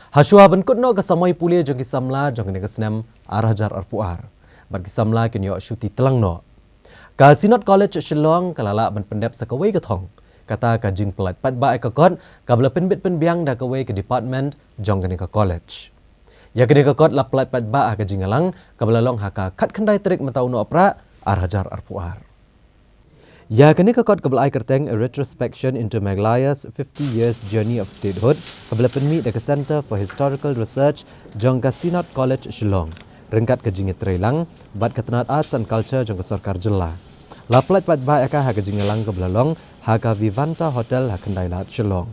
Hashua benkut no kesamai pulia jong kisamla jong kene kesnam arhajar arpuar. Bat kisamla kini yo syuti telang no. Ka Synod College Shillong kalala ban pendep sakawai ketong. Kata ka jing pelat pat ba ekakot kabla penbit penbiang da kawai ke department jong kene ka college. Ya kene kakot la pelat pat ba ka jingalang kabla long haka kat kandai trik matau no opra arhajar arpuar. Ya kini kakot kabla ai kerteng a retrospection into Meghalaya's 50 years journey of statehood kabla penmi the Center for Historical Research jongka Synod College Shillong rengkat ke jingit trelang bat ketenat arts and culture jongka Sarkar Jela la plat pat ba aka ha ke jingalang kabla long ha ka Vivanta Hotel ha kendai lat Shillong.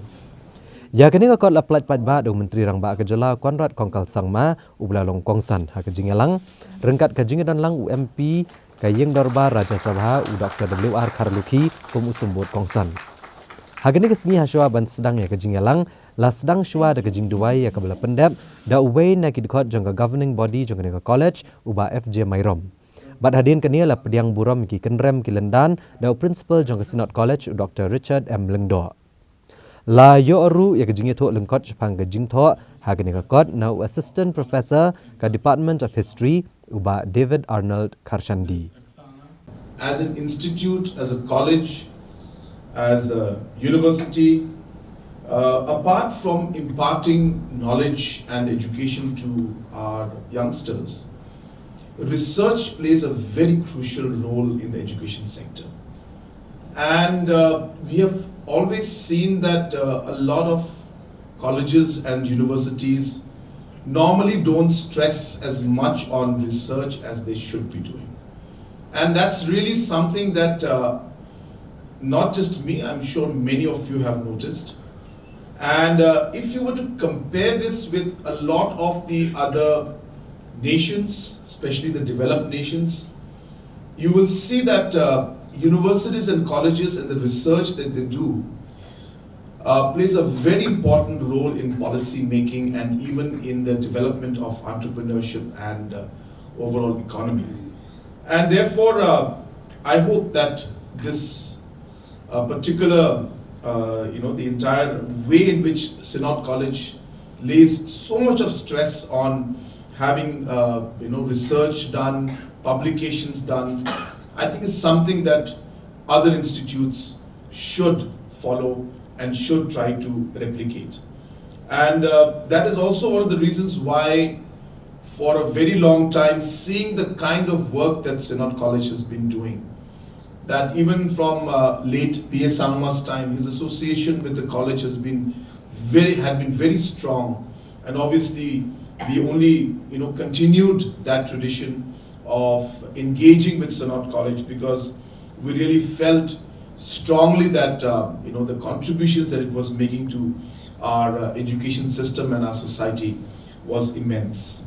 Ya kini kakot la plat pat ba do menteri rang ba ke Jela Konrad Kongkal Sangma ubla long kongsan ha ke jingalang rengkat ke jingidan lang UMP Kayeng Darbar Raja Sabha u Dr. W.R. Karluki pemusum bot kongsan. Hagani kesengi haswa ban sedang ya kejingalang la sedang shwa da kejing duai ya kabla pendep da uway na kidkot jangka governing body jangka neka college uba FJ Mairom. Bat hadin kenia la pediang buram ki kenrem ki lendan da principal jangka Synod College u Dr. Richard M. Lengdo. La yo aru ya kejing itu lengkot sepang kejing to hagani kakot na assistant professor ka Department of History uba David Arnold Karshandi. As an institute, as a college, as a university, apart from imparting knowledge and education to our youngsters, research plays a very crucial role in the education sector. And we have always seen that a lot of colleges and universities normally don't stress as much on research as they should be doing. And that's really something that not just me, I'm sure many of you have noticed. And if you were to compare this with a lot of the other nations, especially the developed nations, you will see that universities and colleges and the research that they do plays a very important role in policy making and even in the development of entrepreneurship and overall economy. And therefore, I hope that this particular, the entire way in which Synod College lays so much of stress on having, research done, publications done, I think is something that other institutes should follow and should try to replicate. And that is also one of the reasons why for a very long time, seeing the kind of work that Synod College has been doing, that even from late P.S. Sangma's time, his association with the college had been very strong, and obviously we only continued that tradition of engaging with Synod College because we really felt strongly that the contributions that it was making to our education system and our society was immense.